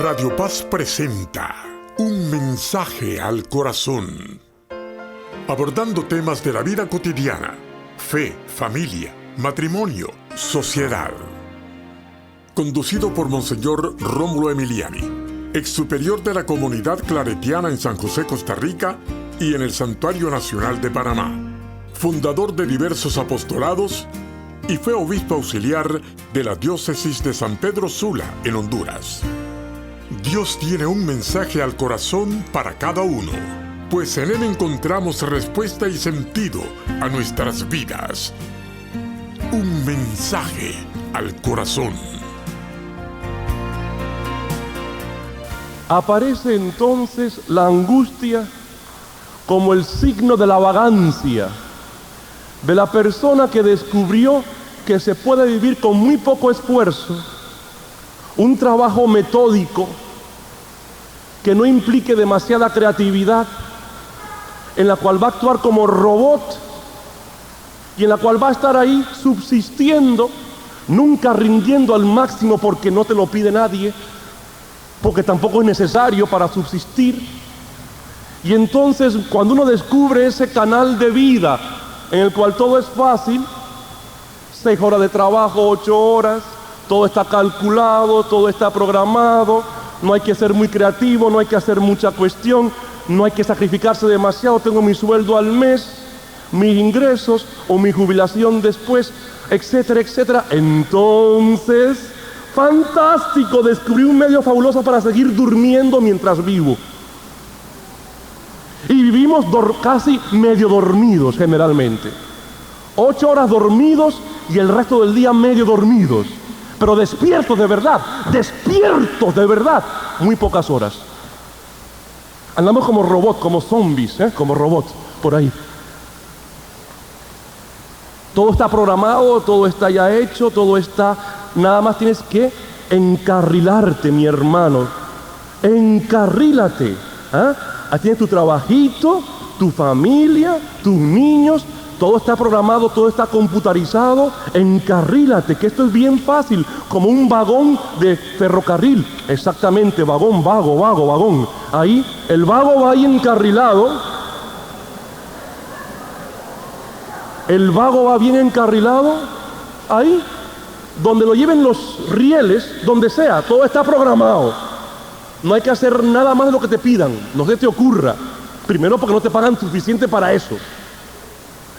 Radio Paz presenta Un mensaje al corazón, abordando temas de la vida cotidiana, fe, familia, matrimonio, sociedad. Conducido por Monseñor Rómulo Emiliani, ex superior de la comunidad claretiana en San José, Costa Rica y en el Santuario Nacional de Panamá, fundador de diversos apostolados y fue obispo auxiliar de la diócesis de San Pedro Sula en Honduras. Dios tiene un mensaje al corazón para cada uno, pues en él encontramos respuesta y sentido a nuestras vidas. Un mensaje al corazón. Aparece entonces la angustia como el signo de la vagancia, de la persona que descubrió que se puede vivir con muy poco esfuerzo, un trabajo metódico que no implique demasiada creatividad, en la cual va a actuar como robot y en la cual va a estar ahí subsistiendo, nunca rindiendo al máximo porque no te lo pide nadie, porque tampoco es necesario para subsistir. Y entonces cuando uno descubre ese canal de vida en el cual todo es fácil, 6 horas de trabajo, 8 horas, todo está calculado, todo está programado, no hay que ser muy creativo, no hay que hacer mucha cuestión, no hay que sacrificarse demasiado, tengo mi sueldo al mes, mis ingresos o mi jubilación después, etcétera, etcétera. Entonces, fantástico, descubrí un medio fabuloso para seguir durmiendo mientras vivo. Y vivimos casi medio dormidos generalmente. 8 horas dormidos y el resto del día medio dormidos. Pero despiertos de verdad, muy pocas horas. Andamos como robots, como zombies, como robots, por ahí. Todo está programado, todo está ya hecho, todo está... Nada más tienes que encarrilarte, mi hermano. Encarrílate. Ahí tienes tu trabajito, tu familia, tus niños. Todo está programado, todo está computarizado. Encarrílate, que esto es bien fácil, como un vagón de ferrocarril. Exactamente, vagón, vagón. Ahí, el vago va ahí encarrilado. El vago va bien encarrilado. Ahí, donde lo lleven los rieles, donde sea, todo está programado. No hay que hacer nada más de lo que te pidan, no se te ocurra. Primero, porque no te pagan suficiente para eso.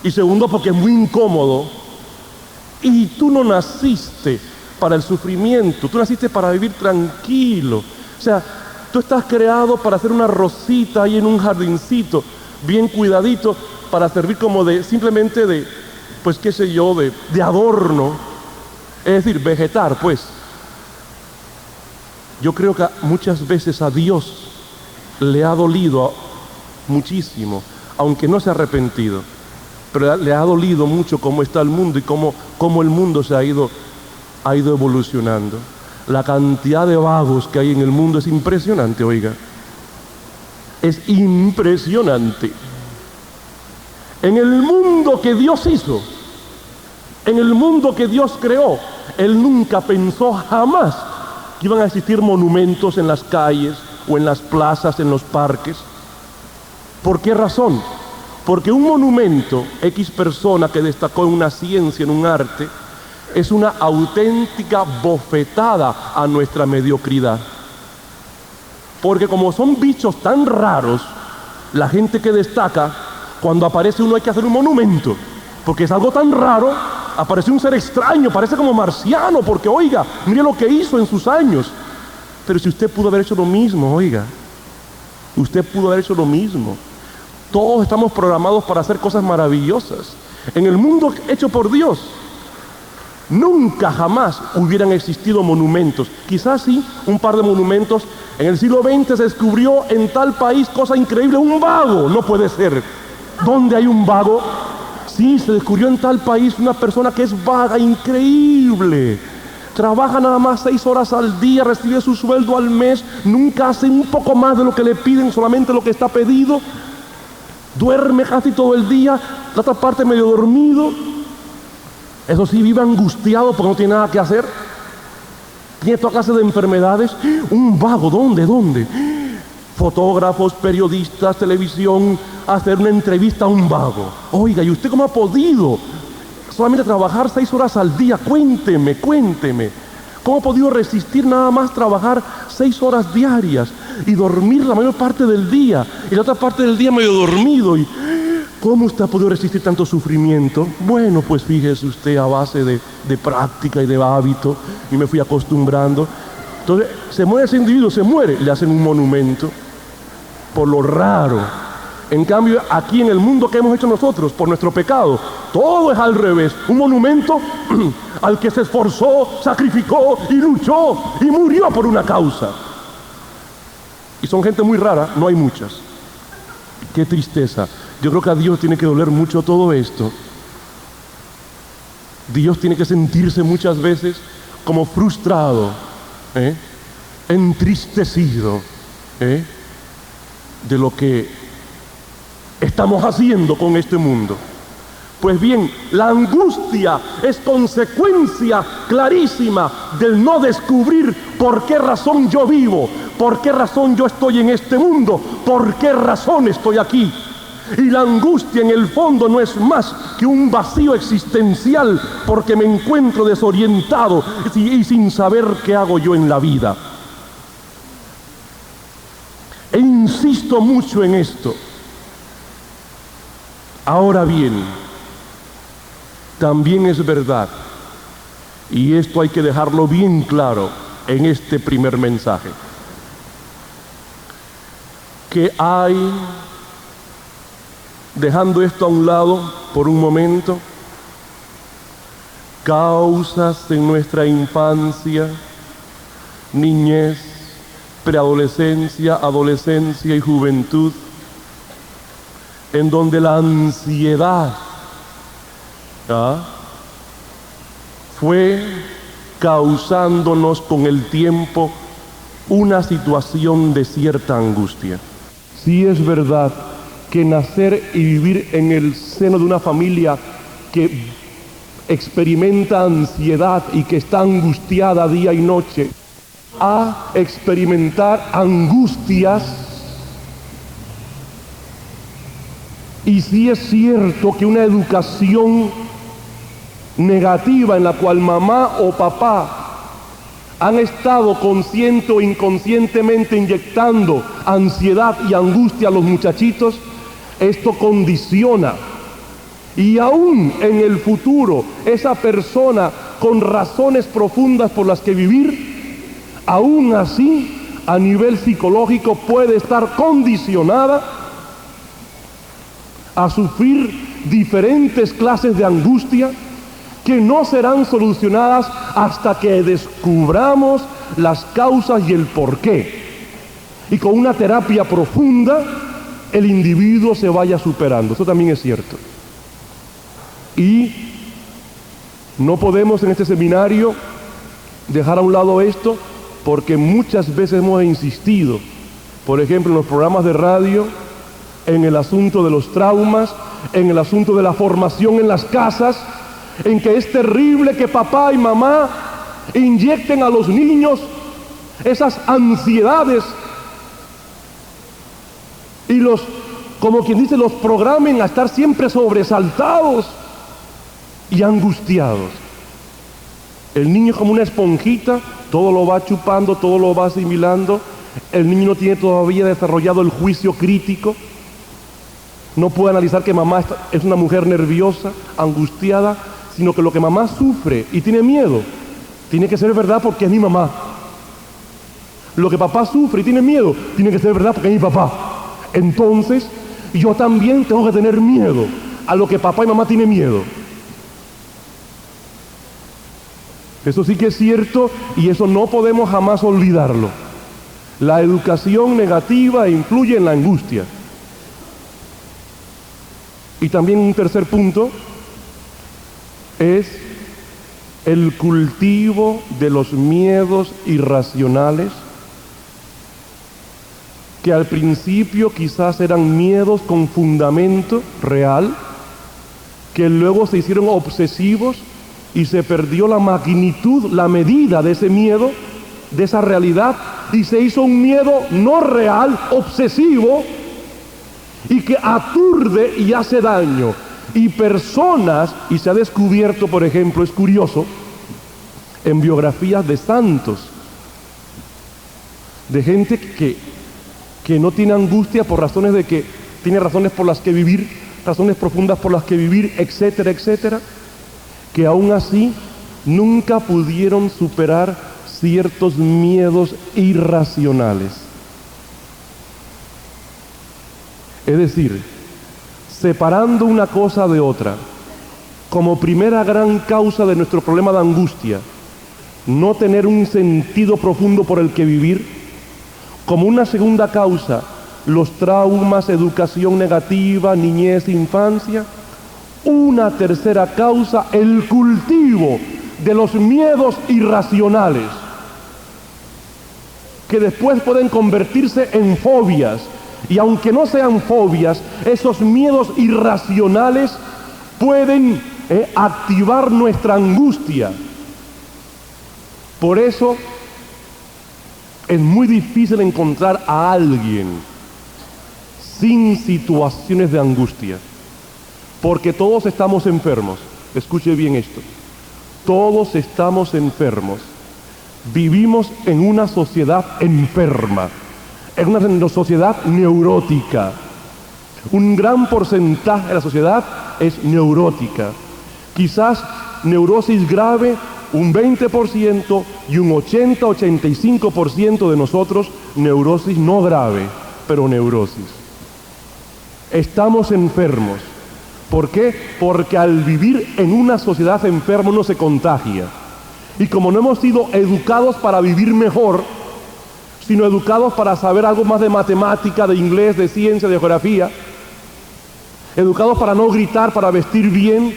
Y segundo, porque es muy incómodo. Y tú no naciste para el sufrimiento, tú naciste para vivir tranquilo. O sea, tú estás creado para hacer una rosita ahí en un jardincito, bien cuidadito, para servir como simplemente de, pues qué sé yo, de adorno. Es decir, vegetar, pues. Yo creo que muchas veces a Dios le ha dolido muchísimo, aunque no se ha arrepentido. Pero le ha dolido mucho cómo está el mundo y cómo el mundo se ha ido evolucionando. La cantidad de vagos que hay en el mundo es impresionante, oiga. Es impresionante. En el mundo que Dios hizo, en el mundo que Dios creó, Él nunca pensó jamás que iban a existir monumentos en las calles o en las plazas, en los parques. ¿Por qué razón? Porque un monumento, X persona que destacó en una ciencia, en un arte, es una auténtica bofetada a nuestra mediocridad. Porque como son bichos tan raros, la gente que destaca, cuando aparece uno hay que hacer un monumento. Porque es algo tan raro, aparece un ser extraño, parece como marciano, porque oiga, mire lo que hizo en sus años. Pero si usted pudo haber hecho lo mismo, oiga, usted pudo haber hecho lo mismo. Todos estamos programados para hacer cosas maravillosas. En el mundo hecho por Dios, nunca jamás hubieran existido monumentos. Quizás sí, un par de monumentos. En el siglo XX se descubrió en tal país cosa increíble, un vago. No puede ser. ¿Dónde hay un vago? Sí, se descubrió en tal país una persona que es vaga, increíble. Trabaja nada más 6 horas al día, recibe su sueldo al mes, nunca hace un poco más de lo que le piden, solamente lo que está pedido. Duerme casi todo el día, la otra parte medio dormido. Eso sí, vive angustiado porque no tiene nada que hacer. tiene toda clase de enfermedades. Un vago, ¿dónde? Fotógrafos, periodistas, televisión, hacer una entrevista a un vago. Oiga, ¿y usted cómo ha podido solamente trabajar 6 horas al día? Cuénteme. ¿Cómo ha podido resistir nada más trabajar 6 horas diarias y dormir la mayor parte del día y la otra parte del día medio dormido? ¿Y cómo usted ha podido resistir tanto sufrimiento? Bueno, pues fíjese usted, a base de práctica y de hábito, y me fui acostumbrando. Entonces, se muere ese individuo, le hacen un monumento por lo raro. En cambio, aquí en el mundo que hemos hecho nosotros, por nuestro pecado, todo es al revés. Un monumento al que se esforzó, sacrificó y luchó y murió por una causa. Y son gente muy rara, no hay muchas. Qué tristeza. Yo creo que a Dios tiene que doler mucho todo esto. Dios tiene que sentirse muchas veces como frustrado, entristecido, de lo que estamos haciendo con este mundo. Pues bien, la angustia es consecuencia clarísima del no descubrir por qué razón yo vivo, por qué razón yo estoy en este mundo, por qué razón estoy aquí. Y la angustia en el fondo no es más que un vacío existencial porque me encuentro desorientado y sin saber qué hago yo en la vida. E insisto mucho en esto. Ahora bien, también es verdad, y esto hay que dejarlo bien claro en este primer mensaje, que hay, dejando esto a un lado por un momento, causas en nuestra infancia, niñez, preadolescencia, adolescencia y juventud, en donde la ansiedad fue causándonos con el tiempo una situación de cierta angustia. Sí es verdad que nacer y vivir en el seno de una familia que experimenta ansiedad y que está angustiada día y noche, a experimentar angustias. Y sí es cierto que una educación negativa en la cual mamá o papá han estado consciente o inconscientemente inyectando ansiedad y angustia a los muchachitos, esto condiciona. Y aún en el futuro, esa persona con razones profundas por las que vivir, aún así, a nivel psicológico puede estar condicionada a sufrir diferentes clases de angustia que no serán solucionadas hasta que descubramos las causas y el porqué. Y con una terapia profunda, el individuo se vaya superando. Eso también es cierto. Y no podemos en este seminario dejar a un lado esto, porque muchas veces hemos insistido, por ejemplo, en los programas de radio, en el asunto de los traumas, en el asunto de la formación en las casas, en que es terrible que papá y mamá inyecten a los niños esas ansiedades y los, como quien dice, los programen a estar siempre sobresaltados y angustiados. El niño es como una esponjita, todo lo va chupando, todo lo va asimilando. El niño no tiene todavía desarrollado el juicio crítico. No puede analizar que mamá es una mujer nerviosa, angustiada, sino que lo que mamá sufre y tiene miedo, tiene que ser verdad porque es mi mamá. Lo que papá sufre y tiene miedo, tiene que ser verdad porque es mi papá. Entonces, yo también tengo que tener miedo a lo que papá y mamá tienen miedo. Eso sí que es cierto y eso no podemos jamás olvidarlo. La educación negativa influye en la angustia. Y también un tercer punto es el cultivo de los miedos irracionales, que al principio quizás eran miedos con fundamento real, que luego se hicieron obsesivos y se perdió la magnitud, la medida de ese miedo, de esa realidad y se hizo un miedo no real, obsesivo, y que aturde y hace daño. Y personas, y se ha descubierto, por ejemplo, es curioso, en biografías de santos, de gente que no tiene angustia por razones de que tiene razones por las que vivir, razones profundas por las que vivir, etcétera, etcétera, que aún así nunca pudieron superar ciertos miedos irracionales. Es decir, separando una cosa de otra, como primera gran causa de nuestro problema de angustia, no tener un sentido profundo por el que vivir, como una segunda causa, los traumas, educación negativa, niñez, infancia, una tercera causa, el cultivo de los miedos irracionales, que después pueden convertirse en fobias. Y aunque no sean fobias, esos miedos irracionales pueden activar nuestra angustia. Por eso es muy difícil encontrar a alguien sin situaciones de angustia, porque todos estamos enfermos. Escuche bien esto. Todos estamos enfermos. Vivimos en una sociedad enferma, en una sociedad neurótica. Un gran porcentaje de la sociedad es neurótica. Quizás neurosis grave un 20% y un 80-85% de nosotros neurosis no grave, pero neurosis. Estamos enfermos. ¿Por qué? Porque al vivir en una sociedad enferma uno se contagia. Y como no hemos sido educados para vivir mejor, sino educados para saber algo más de matemática, de inglés, de ciencia, de geografía, educados para no gritar, para vestir bien,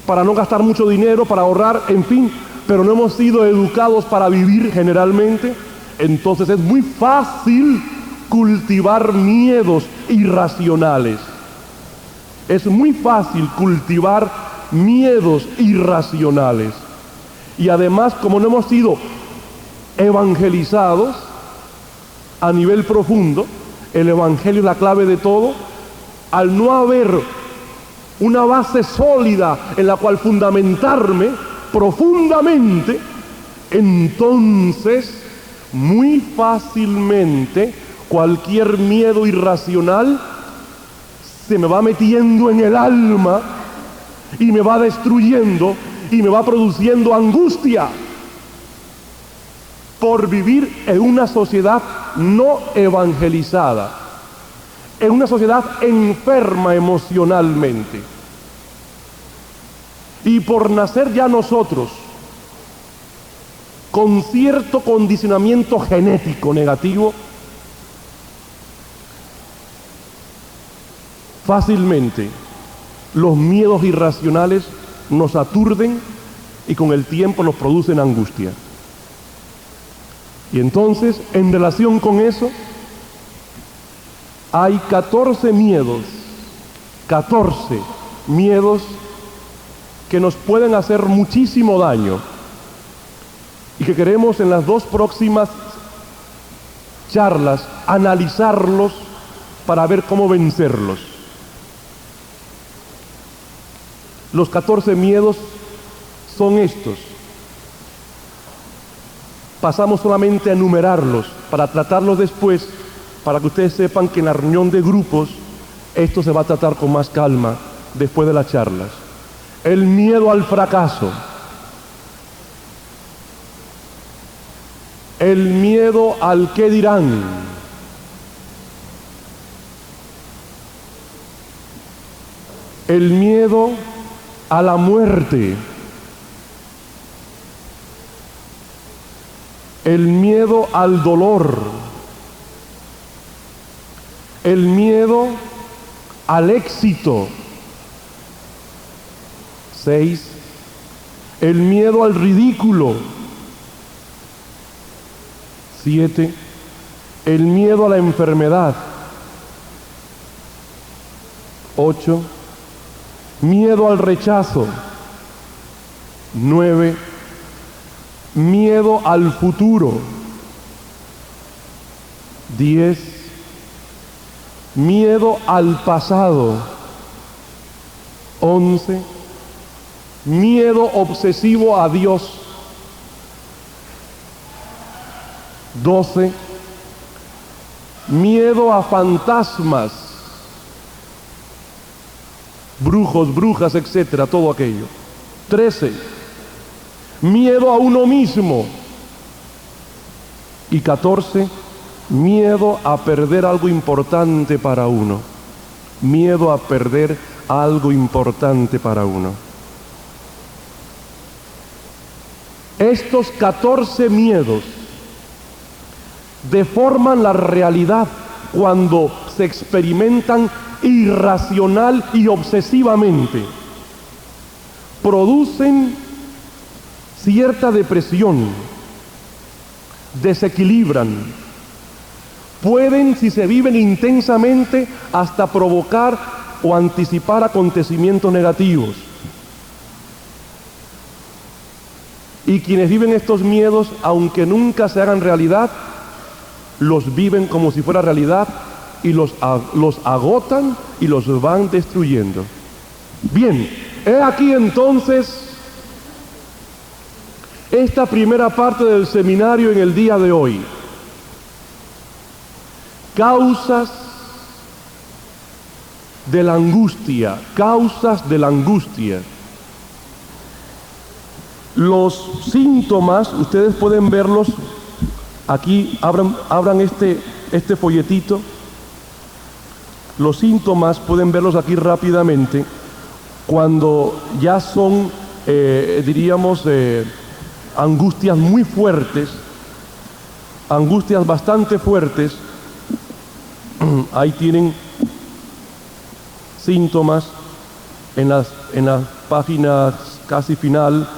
para no gastar mucho dinero, para ahorrar, en fin, pero no hemos sido educados para vivir generalmente, entonces es muy fácil cultivar miedos irracionales. Es muy fácil cultivar miedos irracionales. Y además, como no hemos sido evangelizados a nivel profundo, el evangelio es la clave de todo, al no haber una base sólida en la cual fundamentarme profundamente, entonces muy fácilmente cualquier miedo irracional se me va metiendo en el alma y me va destruyendo y me va produciendo angustia por vivir en una sociedad no evangelizada, en una sociedad enferma emocionalmente. Y por nacer ya nosotros con cierto condicionamiento genético negativo, fácilmente los miedos irracionales nos aturden y con el tiempo nos producen angustia. Y entonces, en relación con eso, hay 14 miedos que nos pueden hacer muchísimo daño y que queremos en las dos próximas charlas analizarlos para ver cómo vencerlos. Los 14 miedos son estos. Pasamos solamente a enumerarlos para tratarlos después, para que ustedes sepan que en la reunión de grupos esto se va a tratar con más calma después de las charlas. El miedo al fracaso, el miedo al qué dirán, el miedo a la muerte, el miedo al dolor, el miedo al éxito. 6. El miedo al ridículo. 7. El miedo a la enfermedad. 8. Miedo al rechazo. 9. Miedo al futuro. 10. Miedo al pasado. 11. Miedo obsesivo a Dios. 12. Miedo a fantasmas, brujos, brujas, etcétera, todo aquello. 13. Miedo a uno mismo. Y 14. Miedo a perder algo importante para uno. Miedo a perder algo importante para uno. Estos 14 miedos deforman la realidad cuando se experimentan irracional y obsesivamente. Producen cierta depresión, desequilibran, pueden, si se viven intensamente, hasta provocar o anticipar acontecimientos negativos. Y quienes viven estos miedos, aunque nunca se hagan realidad, los viven como si fuera realidad y los agotan y los van destruyendo. Bien, he aquí entonces esta primera parte del seminario en el día de hoy. Causas de la angustia, causas de la angustia. Los síntomas, ustedes pueden verlos. Aquí abran este folletito. Los síntomas pueden verlos aquí rápidamente cuando ya son, diríamos, angustias muy fuertes, angustias bastante fuertes. Ahí tienen síntomas en las páginas casi final,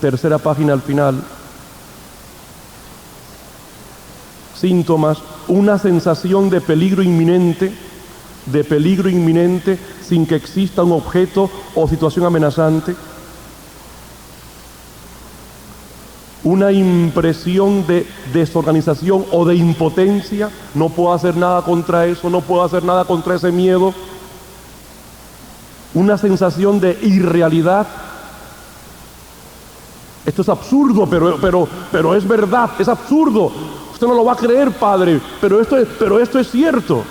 tercera página al final. Síntomas, una sensación de peligro inminente sin que exista un objeto o situación amenazante. Una impresión de desorganización o de impotencia. No puedo hacer nada contra eso, no puedo hacer nada contra ese miedo. Una sensación de irrealidad. Esto es absurdo, pero es verdad, es absurdo. Usted no lo va a creer, padre, pero esto es cierto.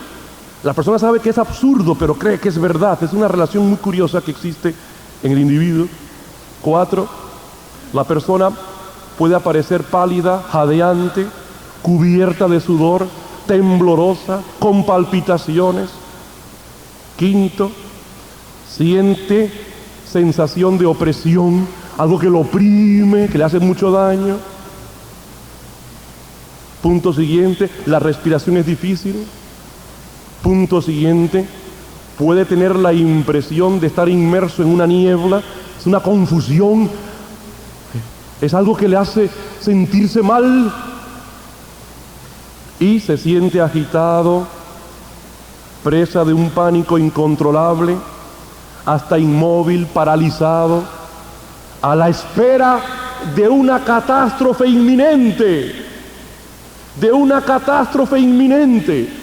La persona sabe que es absurdo, pero cree que es verdad. Es una relación muy curiosa que existe en el individuo. 4. La persona puede aparecer pálida, jadeante, cubierta de sudor, temblorosa, con palpitaciones. 5. Siente sensación de opresión, algo que lo oprime, que le hace mucho daño. Punto siguiente, la respiración es difícil. Punto siguiente, puede tener la impresión de estar inmerso en una niebla, es una confusión, es algo que le hace sentirse mal y se siente agitado, presa de un pánico incontrolable, hasta inmóvil, paralizado, a la espera de una catástrofe inminente, de una catástrofe inminente.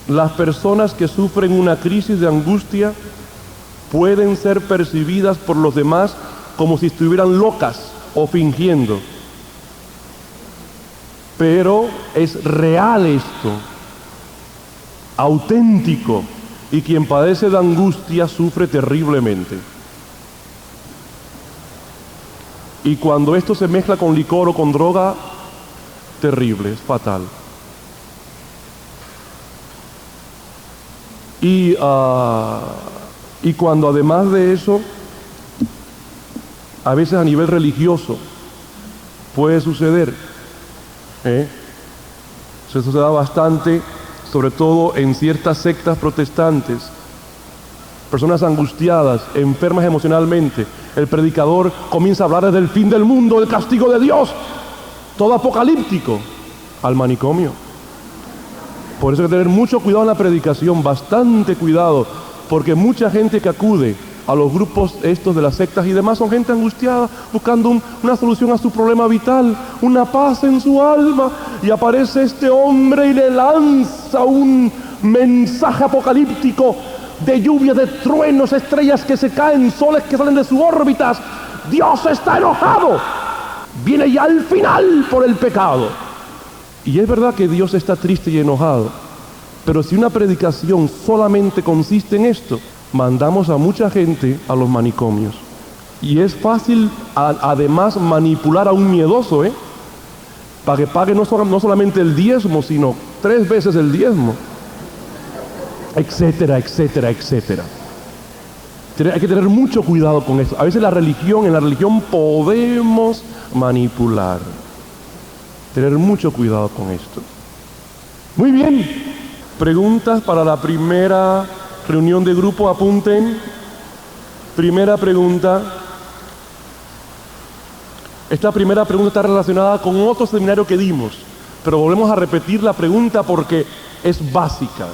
Las personas que sufren una crisis de angustia pueden ser percibidas por los demás como si estuvieran locas o fingiendo. Pero es real esto, auténtico, y quien padece de angustia sufre terriblemente. Y cuando esto se mezcla con licor o con droga, terrible, es fatal. Y cuando además de eso, a veces a nivel religioso, puede suceder, eso se da bastante, sobre todo en ciertas sectas protestantes, personas angustiadas, enfermas emocionalmente, el predicador comienza a hablar del fin del mundo, del castigo de Dios, todo apocalíptico, al manicomio. Por eso hay que tener mucho cuidado en la predicación, bastante cuidado, porque mucha gente que acude a los grupos estos de las sectas y demás, son gente angustiada, buscando una solución a su problema vital, una paz en su alma, y aparece este hombre y le lanza un mensaje apocalíptico de lluvia, de truenos, estrellas que se caen, soles que salen de sus órbitas. Dios está enojado, viene ya al final por el pecado. Y es verdad que Dios está triste y enojado, pero si una predicación solamente consiste en esto, mandamos a mucha gente a los manicomios. Y es fácil además manipular a un miedoso, para que pague no solamente el diezmo, sino 3 veces el diezmo, etcétera, etcétera, etcétera. Hay que tener mucho cuidado con eso. A veces en la religión podemos manipular. Tener mucho cuidado con esto. Muy bien. Preguntas para la primera reunión de grupo, apunten. Primera pregunta. Esta primera pregunta está relacionada con otro seminario que dimos, pero volvemos a repetir la pregunta porque es básica.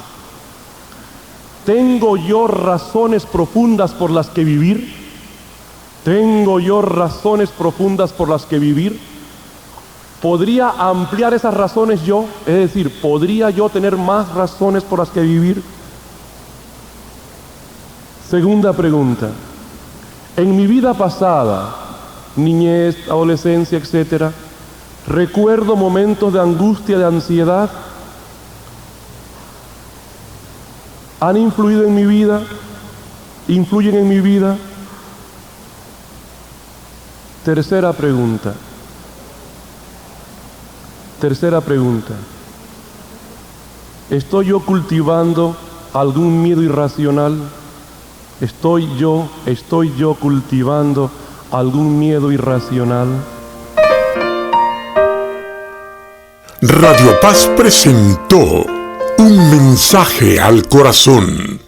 ¿Tengo yo razones profundas por las que vivir? ¿Tengo yo razones profundas por las que vivir? ¿Podría ampliar esas razones yo? Es decir, ¿podría yo tener más razones por las que vivir? Segunda pregunta. En mi vida pasada, niñez, adolescencia, etcétera, ¿recuerdo momentos de angustia, de ansiedad? ¿Han influido en mi vida? ¿Influyen en mi vida? Tercera pregunta. ¿Estoy yo cultivando algún miedo irracional? ¿Estoy yo cultivando algún miedo irracional? Radio Paz presentó Un mensaje al corazón.